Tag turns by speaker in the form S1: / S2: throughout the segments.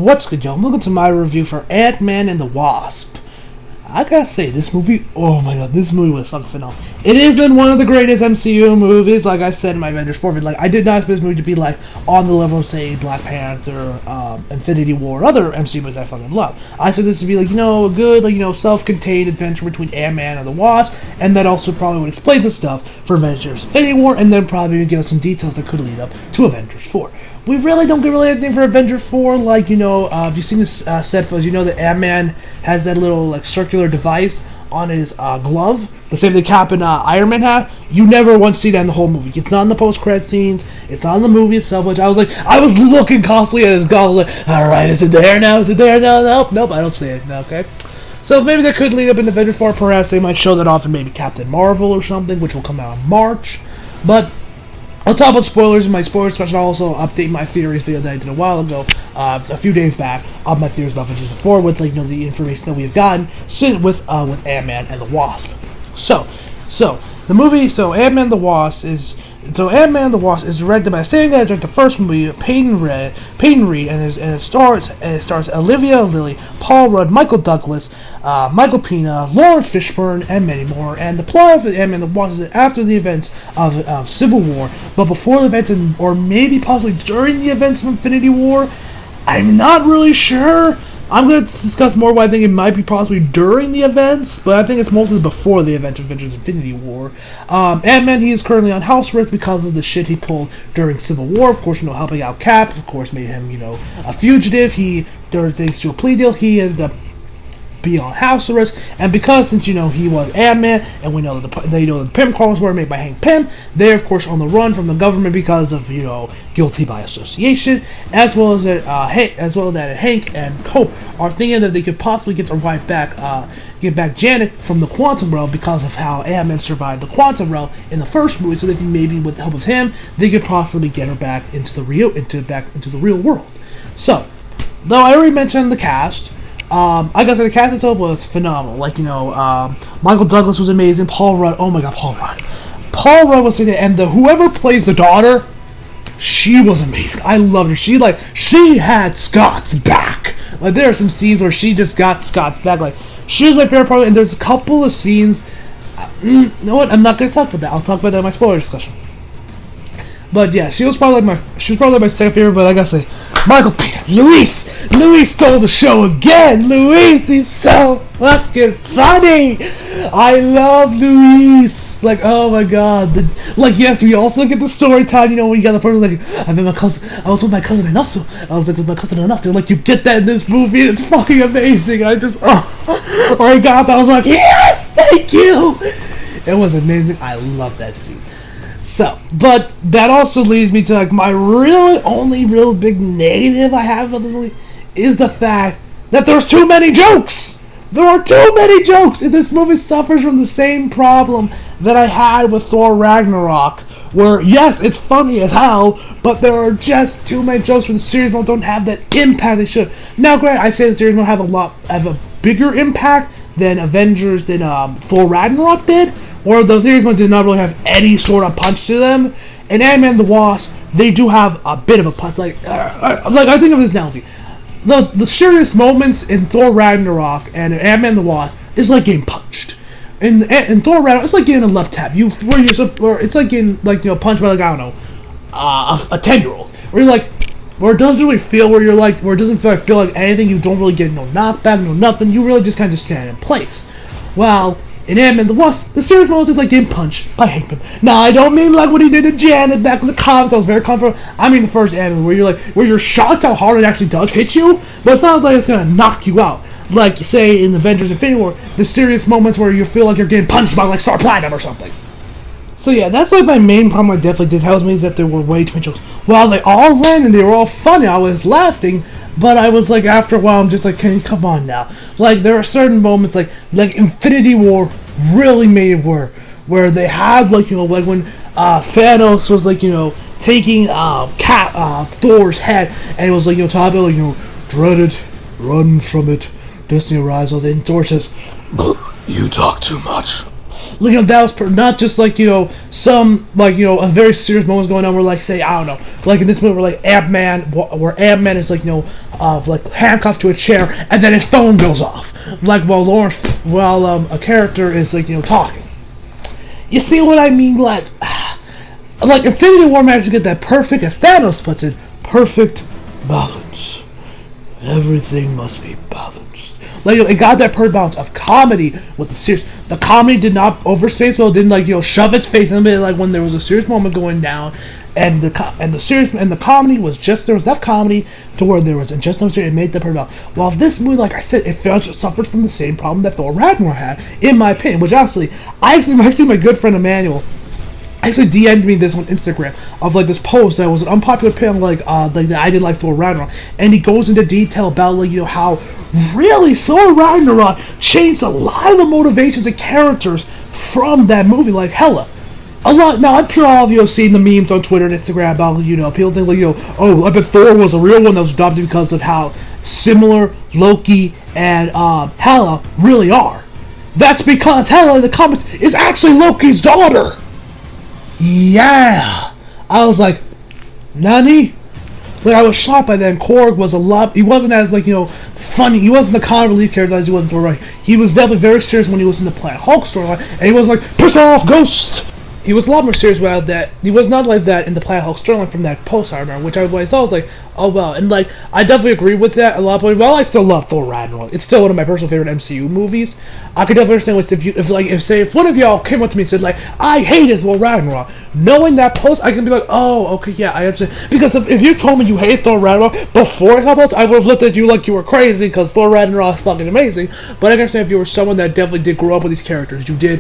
S1: What's good, y'all? Welcome to my review for Ant-Man and the Wasp. I gotta say, this movie, oh my god, this movie was fucking phenomenal. It isn't one of the greatest MCU movies, like I said in my Avengers 4 video. Like, I did not expect this movie to be, like, on the level of, say, Black Panther, Infinity War, and other MCU movies I fucking love. I said this to be, like, you know, a good, like, you know, self-contained adventure between Ant-Man and the Wasp, and that also probably would explain some stuff for Avengers Infinity War, and then probably give us some details that could lead up to Avengers 4. We really don't get really anything for Avengers 4, like, you know, if you've seen this set photos, you know that Ant-Man has that little, like, circular device on his glove, the same thing Cap and Iron Man have. You never once see that in the whole movie. It's not in the post-credit scenes, it's not in the movie itself, which I was looking constantly at his glove, like, alright, is it there now, is it there now? Nope, I don't see it, okay. So maybe that could lead up in Avengers 4, perhaps they might show that off in maybe Captain Marvel or something, which will come out in March, but I'll talk about spoilers in my spoilers special. I'll also update my theories video that I did a while ago, a few days back, on my theories about Avengers 4 with, like, you know, the information that we've gotten with Ant-Man and the Wasp. So the movie, Ant-Man and the Wasp is directed by the same guy that directed the first movie, Peyton Reed, and it stars Olivia Lilly, Paul Rudd, Michael Douglas, Michael Pena, Lawrence Fishburne, and many more. And the plot of Ant-Man and the Wasp is after the events of Civil War, but before the events, or maybe possibly during the events of Infinity War. I'm not really sure. I'm going to discuss more why I think it might be possibly during the events, but I think it's mostly before the events of Avengers Infinity War. Ant-Man, he is currently on house arrest because of the shit he pulled during Civil War. Of course, you know, helping out Cap, of course, made him, you know, a fugitive. Thanks to a plea deal, he ended up be on house arrest, and because since you know he was Ant-Man, and we know that the Pym calls were made by Hank Pym, they're of course on the run from the government because of, you know, guilty by association, as well as that Hank and Hope are thinking that they could possibly get back Janet from the quantum realm because of how Ant-Man survived the quantum realm in the first movie, so they can maybe with the help of him they could possibly get her back into the real world. So, though I already mentioned the cast. I guess the cast itself was phenomenal. Like, you know, Michael Douglas was amazing. Paul Rudd, oh my god, Paul Rudd was in it, and whoever plays the daughter, she was amazing. I loved her. She had Scott's back. Like, there are some scenes where she just got Scott's back. Like, she was my favorite part, and there's a couple of scenes. You know what? I'm not gonna talk about that. I'll talk about that in my spoiler discussion. But yeah, she was probably my second favorite. But I gotta say, Michael Pena, Luis stole the show again. Luis, he's so fucking funny. I love Luis. Like, oh my god. Yes, we also get the story time. You know, when you got the first, like, I was with my cousin and also I was like with my cousin and also. Like, you get that in this movie. It's fucking amazing. I just oh my god. I was like, yes, thank you. It was amazing. I love that scene. So, but that also leads me to, like, my only real big negative I have about this movie is the fact that there's too many jokes! There are too many jokes! And this movie suffers from the same problem that I had with Thor Ragnarok, where, yes, it's funny as hell, but there are just too many jokes where the series don't have that impact they should. Now, granted, I say the series won't have a bigger impact than Thor Ragnarok did, or the series did not really have any sort of punch to them. And Ant-Man and the Wasp, they do have a bit of a punch. Like I think of this analogy. The serious moments in Thor Ragnarok and Ant-Man and the Wasp is like getting punched. In Thor Ragnarok, it's like getting a left tap. It's like getting, like, you know, punched by, like, I don't know, a 10-year-old. Where you're like, where it doesn't really feel where it doesn't feel like anything. You don't really get no knockback, no nothing. You really just kind of just stand in place. Well, in Ant-Man and the Wasp, the series mode is like getting punched by Hank Pym. Now, I don't mean like what he did to Janet back in the comics. That was very comfortable. I mean the first Ant-Man, where you're shocked how hard it actually does hit you, but it's not like it's gonna knock you out. Like, say, in Avengers Infinity War, the serious moments where you feel like you're getting punched by, like, Star Platinum or something. So yeah, that's like my main problem I definitely did have is that there were way too many jokes. Well, they all landed and they were all funny. I was laughing, but I was like, after a while, I'm just like, can you come on now? Like, there are certain moments, like Infinity War really made it where they had, like, you know, like when Thanos was, like, you know, taking Thor's head, and it was like, you know, talking about, like, you know, dread it, run from it, destiny arises, and Thor says, you talk too much. That was not just some a very serious moment was going on where say I don't know in this movie where Ant-Man is handcuffed to a chair and then his phone goes off while a character is talking. You see what I mean? Infinity War managed to get that perfect, as Thanos puts it, perfect balance. Everything must be balanced. It got that perfect balance of comedy with the serious. The comedy did not overstay, so it didn't shove its face in it when there was a serious moment going down, and the comedy was just, there was enough comedy to where there was just no serious. It made the perfect balance. While this movie, like I said, it suffered from the same problem that Thor Ragnarok had, in my opinion. Which honestly, I actually my good friend Emmanuel actually DM'd me this on Instagram of this post that was an unpopular opinion that I didn't like Thor Ragnarok, and he goes into detail about how really Thor Ragnarok changed a lot of the motivations and characters from that movie hella. A lot. Now I'm sure all of you have seen the memes on Twitter and Instagram about people think oh, I bet Thor was a real one that was adopted because of how similar Loki and Hela really are. That's because Hela in the comics is actually Loki's daughter. Yeah, I was like, Nani? I was shocked by that. And Korg was he wasn't as funny. He wasn't the comic relief character as he was in Thor. Right? He was definitely very serious when he was in the Planet Hulk storyline, and he was piss off, Ghost. He was a lot more serious about that. He was not like that in the Planet Hulk storyline from that post I remember, which I saw was oh well. And I definitely agree with that a lot. But while I still love Thor Ragnarok, it's still one of my personal favorite MCU movies. I could definitely understand if one of y'all came up to me and said I hated Thor Ragnarok, knowing that post, I can be oh, okay, yeah, I understand. Because if you told me you hate Thor Ragnarok before I got I would have looked at you like you were crazy because Thor Ragnarok is fucking amazing. But I can understand if you were someone that definitely did grow up with these characters, you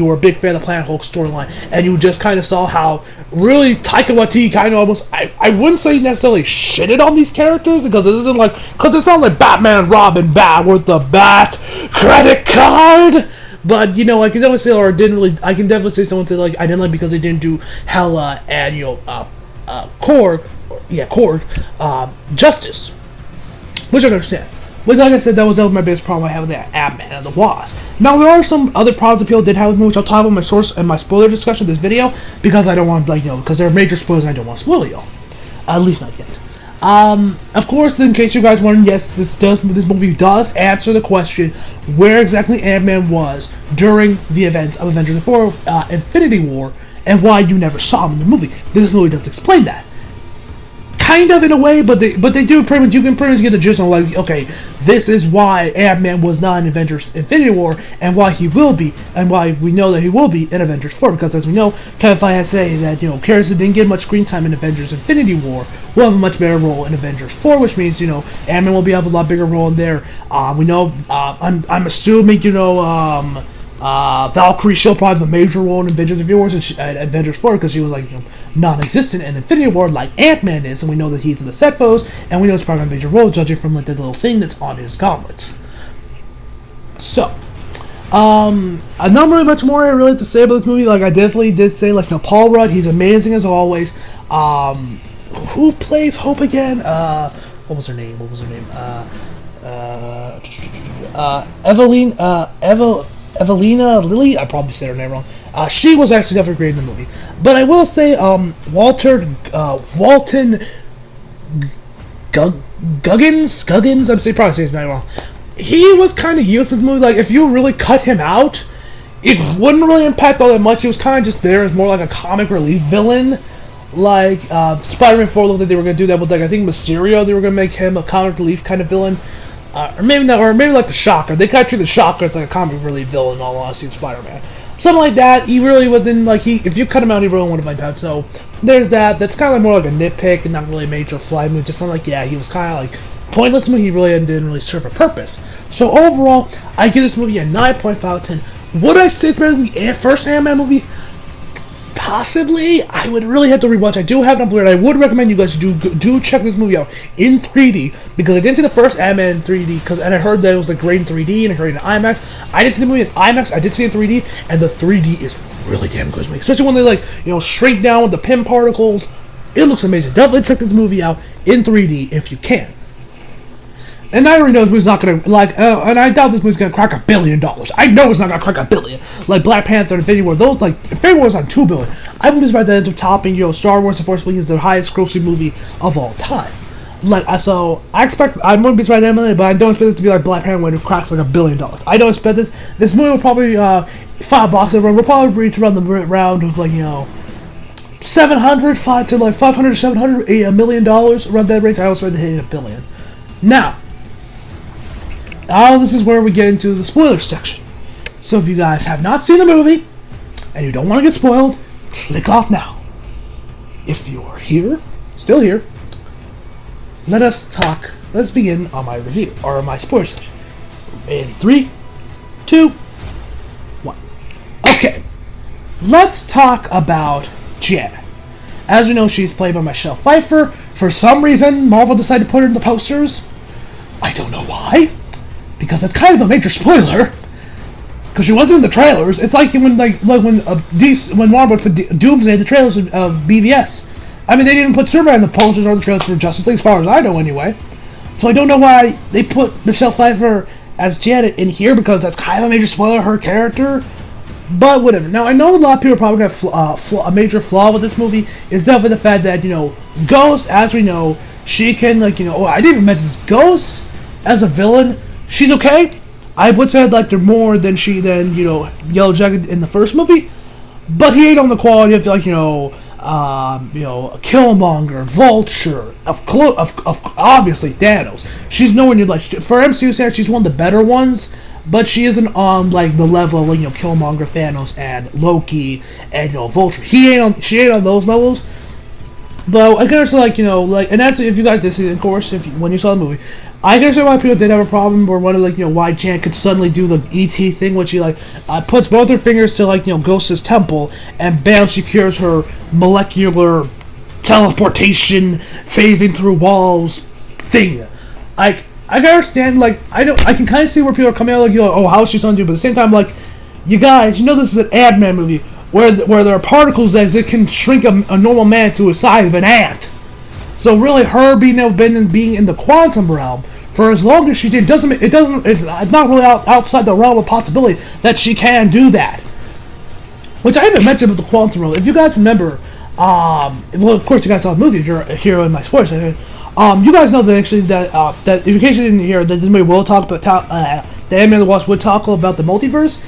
S1: were a big fan of the Planet Hulk storyline, and you just kind of saw how really Taika Waititi kind of almost, I wouldn't say necessarily shitted on these characters, because it isn't because it's not like Batman and Robin bad with the Bat credit card. But I can definitely say, I can definitely say someone said I didn't like because they didn't do Hela and Korg justice, which I understand. But like I said, that was my biggest problem I have with that Ant-Man and the Wasp. Now there are some other problems that people did have with me, which I'll talk about in my source and my spoiler discussion of this video, because I don't want because there are major spoilers and I don't want to spoil y'all. At least not yet. Of course, in case you guys wondering, yes, this movie does answer the question where exactly Ant-Man was during the events of Avengers 4 Infinity War, and why you never saw him in the movie. This movie does explain that. Kind of in a way, but they do pretty much, you can pretty much get the gist on okay, this is why Ant-Man was not in Avengers Infinity War, and why he will be, and why we know that he will be in Avengers 4, because as we know, Kevin Feige has said that, characters that didn't get much screen time in Avengers Infinity War will have a much better role in Avengers 4, which means, Ant-Man will have a lot bigger role in there. We know, I'm assuming, Valkyrie, she'll probably have a major role in Avengers 4 because she was non-existent in Infinity War like Ant-Man is, and we know that he's in the set photos, and we know it's probably a major role judging from the little thing that's on his gauntlets. So, not really much more I really have to say about this movie. I definitely did say Paul Rudd, he's amazing as always. Who plays Hope again? What was her name? Evelina Lilly, I probably said her name wrong. She was actually definitely great in the movie. But I will say, Walton Guggins, I'm probably saying his name wrong. He was kind of useless in the movie. If you really cut him out, it wouldn't really impact all that much. He was kind of just there as more like a comic relief villain. Spider-Man 4 looked like they were going to do that with, I think Mysterio, they were going to make him a comic relief kind of villain. Or maybe not, or maybe the Shocker. They kind of treat the Shocker as a comic relief villain, in all honesty, in Spider-Man. Something like that. He really wasn't, if you cut him out, he really wouldn't have impact. So, there's that. That's kind of more like a nitpick and not really a major fly move. Just something he was kind of pointless to me. He really didn't really serve a purpose. So, overall, I give this movie a 9.5 out of 10. Would I say it's better than the first Ant-Man movie? Possibly. I would really have to rewatch. I do have it on Blu-ray. I would recommend you guys do check this movie out in 3D, because I didn't see the first Ant-Man in 3D, and I heard that it was great in 3D, and I heard it in IMAX. I didn't see the movie in IMAX. I did see it in 3D, and the 3D is really damn good, especially when they shrink down with the pin particles. It looks amazing. Definitely check this movie out in 3D if you can. And I already know this movie's not gonna and I doubt this movie's gonna crack $1 billion. I know it's not gonna crack $1 billion. Like Black Panther and Infinity War, those like Infinity War was on $2 billion. I wouldn't be surprised that ends up topping Star Wars: The Force Awakens, the highest grossing movie of all time. So I wouldn't be surprised at that, but I don't expect this to be like Black Panther when it cracks like $1 billion. I don't expect this. This movie will probably $5 box office. We'll probably reach around the round of 700, 500, 700, $1 million around that range. I also expect to hit $1 billion. Now this is where we get into the spoiler section. So if you guys have not seen the movie and you don't want to get spoiled, click off now. If you are still here, let's begin on my review, or my spoiler section. In 3, 2, 1. Okay, let's talk about Janet. As you know, she's played by Michelle Pfeiffer. For some reason, Marvel decided to put her in the posters. I don't know why, because it's kind of a major spoiler. Because she wasn't in the trailers. It's like when when Marvel put Doomsday in the trailers of BVS. I mean, they didn't put Superman in the posters or the trailers for Justice League, as far as I know, anyway. So I don't know why they put Michelle Pfeiffer as Janet in here, because that's kind of a major spoiler of her character. But whatever. Now, I know a lot of people are probably going to have a major flaw with this movie. Is definitely the fact that, Ghost, as we know, she can, I didn't even mention this. Ghost, as a villain, she's okay. I would say I'd like her more than Yellow Jacket in the first movie. But he ain't on the quality of, Killmonger, Vulture, of obviously Thanos. She's nowhere near, for MCU standards, she's one of the better ones. But she isn't on the level of Killmonger, Thanos, and Loki, and Vulture. She ain't on those levels. But I can understand and that's if you guys did see it, of course, when you saw the movie, I can understand why people did have a problem, or why why Jan could suddenly do the ET thing, which she puts both her fingers to Ghost's temple, and bam, she cures her molecular teleportation, phasing through walls thing. I can understand, I can kind of see where people are coming out, oh, how is she something to do, but at the same time, you guys, this is an Ant-Man movie, where there are particles that can shrink a normal man to the size of an ant. So really, her being in the quantum realm for as long as she did, it's not really outside the realm of possibility that she can do that. Which I haven't mentioned with the quantum realm. If you guys remember, well, of course you guys saw the movie, if you're here in my sports. You guys know that actually that if in case you didn't hear, that this movie will talk about the Ant-Man and the Wasp would talk about the multiverse.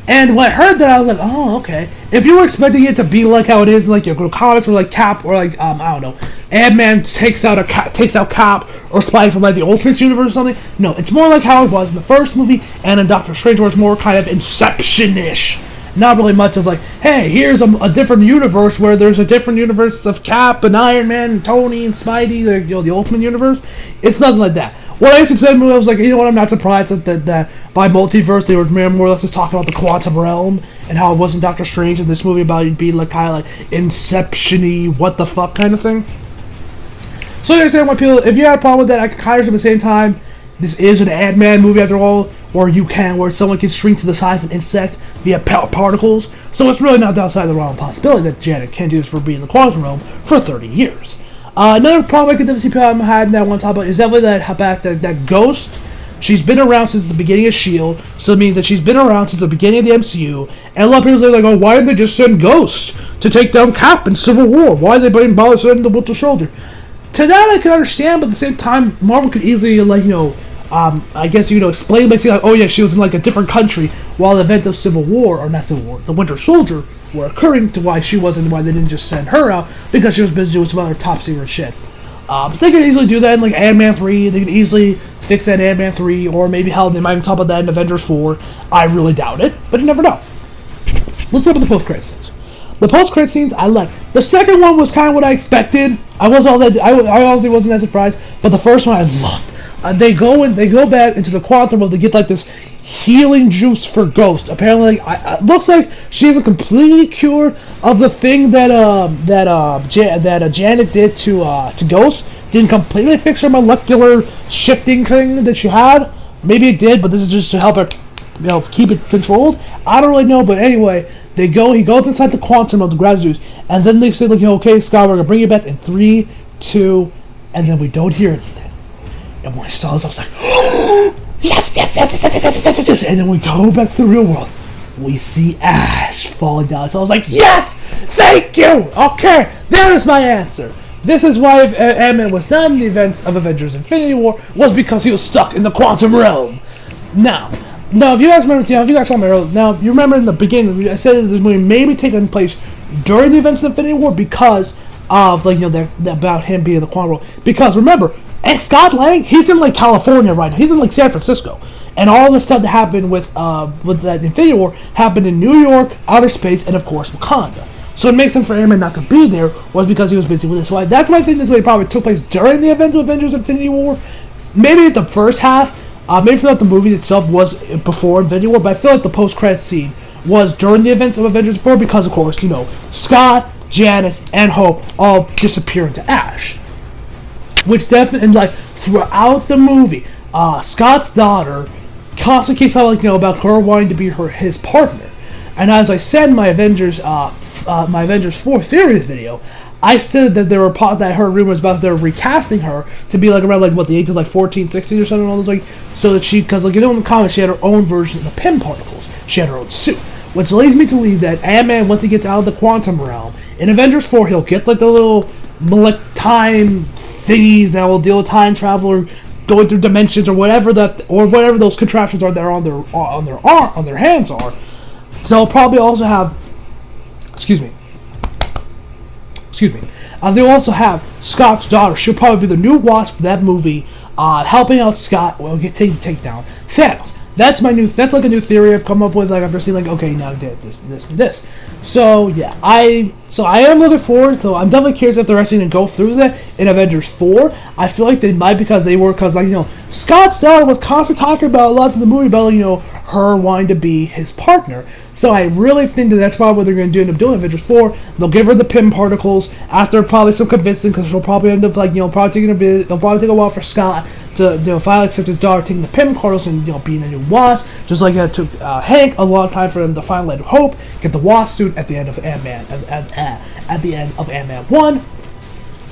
S1: And when I heard that, I was like, oh, okay. If you were expecting it to be like how it is, your comics, or Cap, or I don't know, Ant-Man takes out Cap or Spidey from the Ultimate Universe or something. No, it's more like how it was in the first movie and in Doctor Strange, where it's more kind of Inception-ish. Not really much of hey, here's a different universe where there's a different universe of Cap and Iron Man and Tony and Spidey, the Ultimate Universe. It's nothing like that. What I actually said, I was I'm not surprised that by multiverse they were more or less just talking about the quantum realm and how it wasn't Doctor Strange in this movie about it being kind of Inception-y, what the fuck kind of thing. So I understand why people, if you have a problem with that, I can kind of at the same time, this is an Ant-Man movie after all, where someone can shrink to the size of an insect via particles. So it's really not outside the realm of possibility that Janet can do this for being in the quantum realm for 30 years. Another problem I could definitely see people had that I want to talk about is definitely that Ghost. She's been around since the beginning of S.H.I.E.L.D., so it means that she's been around since the beginning of the MCU, and a lot of people say, oh, why didn't they just send Ghost to take down Cap in Civil War? Why did they bother sending the Winter Soldier? To that I can understand, but at the same time, Marvel could easily, I guess, explain by saying, oh yeah, she was in a different country while the events of Civil War, or not Civil War, the Winter Soldier were occurring, to why she wasn't, why they didn't just send her out, because she was busy doing some other top secret shit. So they could easily do that in Ant-Man 3, they could easily fix that in Ant-Man 3, or maybe hell, they might even talk about that in Avengers 4. I really doubt it, but you never know. Let's look at the post-credit scenes. The post-credit scenes, I like. The second one was kind of what I expected. I honestly wasn't that surprised, but the first one I loved. They go back into the quantum world to get this healing juice for Ghost. Apparently, it looks like she's completely cured of the thing that Janet did to Ghost. Didn't completely fix her molecular shifting thing that she had. Maybe it did, but this is just to help her, keep it controlled. I don't really know, but anyway, he goes inside the quantum of the gratitude, and then they say, okay, Scott, we're gonna bring you back in 3, 2, and then we don't hear anything. And when I saw this, I was like, oh, yes, yes, yes, yes, yes, yes, yes, yes. And then we go back to the real world. We see Ash falling down. So I was like, yes, thank you. Okay, there's my answer. This is why Ant-Man was not in the events of Avengers Infinity War, was because he was stuck in the quantum realm. Now, if you guys remember, if you guys saw me earlier, now, you remember in the beginning, I said this movie may be taking place during the events of Infinity War because of, like, about him being in the quantum realm. Because, remember, and Scott Lang, he's in, like, California right now. He's in, like, San Francisco. And all the stuff that happened with that Infinity War happened in New York, outer space, and, of course, Wakanda. So it makes sense for Ant-Man not to be there was because he was busy with this. So that's why I think this movie probably took place during the events of Avengers Infinity War. Maybe the first half, maybe for like the movie itself was before Infinity War, but I feel like the post-credits scene was during the events of Avengers 4 because, of course, Scott, Janet, and Hope all disappear into Ash. Which definitely, and like, throughout the movie, Scott's daughter constantly keeps talking, about her wanting to be his partner. And as I said in my Avengers 4 theories video, I said that that I heard rumors about they're recasting her to be like around the age of 14, 16 or something, all those, so that because in the comics she had her own version of the Pym particles. She had her own suit, which leads me to believe that Ant-Man, once he gets out of the quantum realm in Avengers 4, he'll get the little time thingies that will deal with time travel or going through dimensions or whatever those contraptions are that are on their hands are. They'll probably also have, they'll also have Scott's daughter. She'll probably be the new Wasp for that movie, helping out Scott. Will take down Thanos. That's like a new theory I've come up with. Like, after seeing, okay, now this, and this. So yeah, I am looking forward. So I'm definitely curious if they're actually gonna go through that in Avengers 4. I feel like they might because Scott's daughter was constantly talking about a lot of the movie about her wanting to be his partner. So I really think that's probably what they're going to end up doing in Avengers 4. They'll give her the Pym particles after probably some convincing, because she'll probably end up probably taking a bit. It'll probably take a while for Scott to finally accept his daughter taking the Pym particles and being a new Wasp, just like it took Hank a long time for him to finally let Hope get the Wasp suit at the end of Ant-Man at the end of Ant-Man 1.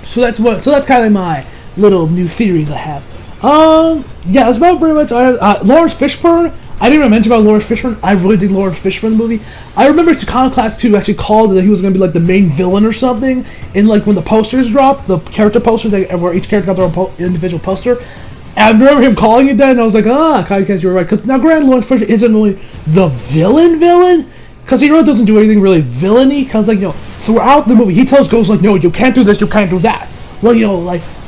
S1: So that's kind of my little new theories I have. Yeah, that's about pretty much. Lawrence Fishburne. I didn't even mention about Lawrence Fishburne. I really dig Lawrence Fishburne in the movie. I remember Con Class 2 actually called that he was going to be the main villain or something. In when the posters dropped, the character posters, where each character got their own individual poster. And I remember him calling it that, and I was like, you were right. Because now, granted, Lawrence Fishburne isn't really the villain, because he really doesn't do anything really villainy. Because throughout the movie, he tells Ghost no, you can't do this, you can't do that. Well,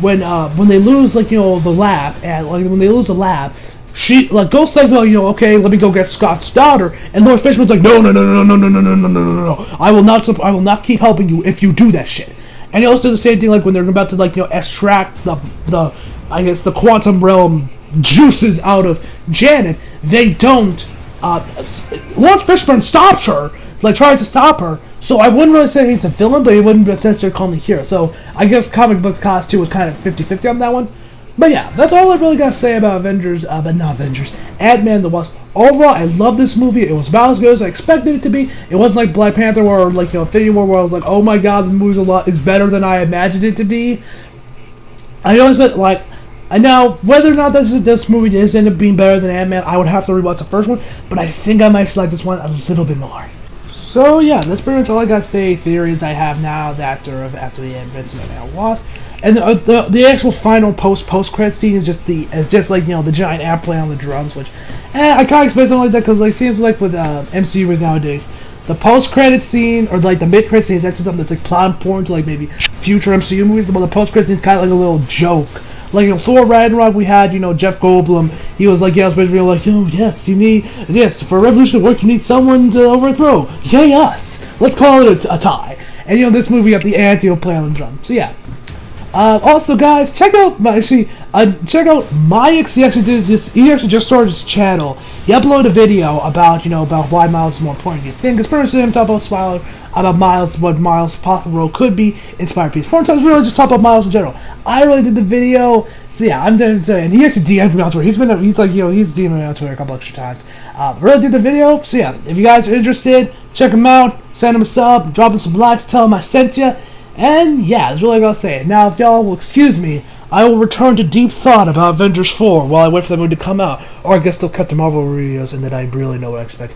S1: when they lose the lab, and when they lose the lab. She Ghost okay, let me go get Scott's daughter, and Lawrence Fishburne's no. I will not keep helping you if you do that shit. And he also does the same thing when they're about to extract the quantum realm juices out of Janet. They don't. Lawrence Fishburne stops her, tries to stop her. So I wouldn't really say he's a villain, but he wouldn't necessarily call him a hero. So I guess comic books cost 2 was kind of 50-50 on that one. But yeah, that's all I really got to say about Ant-Man the Wasp. Overall, I love this movie. It was about as good as I expected it to be. It wasn't like Black Panther or Infinity War, where I was like, oh my god, this movie's is better than I imagined it to be. I always bet and now whether or not this movie does end up being better than Ant-Man, I would have to rewatch the first one. But I think I might like this one a little bit more. So yeah, that's pretty much all I got to say. Theories I have now after the events of Ant-Man Wasp. And the actual final post-credit scene is just the giant amp playing on the drums, which I can't explain something like that because it seems like with MCU movies nowadays, the post-credit scene or the mid-credit scene is actually something that's plot important to maybe future MCU movies. But the post-credit scene is kind of a little joke. Thor Ragnarok, we had Jeff Goldblum. He was yes, for revolution to work, you need someone to overthrow. Yay us! Let's call it a tie. And this movie got the Ant play on the drum. So yeah. Also, guys, check out Mike's. He actually just started his channel. He uploaded a video about why Miles is more important than you think. It's pretty much him talking about Miles, what Miles' possible role could be, inspired piece. Four times really just talk about Miles in general. I really did the video, so yeah, I'm done saying. He actually DM'd me on Twitter. He's DM'd me on Twitter a couple extra times. Really did the video, so yeah, if you guys are interested, check him out, send him a sub, drop him some likes, tell him I sent you. And yeah, that's really all I gotta say. Now, if y'all will excuse me, I will return to deep thought about Avengers 4 while I wait for the movie to come out. Or I guess they'll cut the Marvel videos and then I really know what I expect.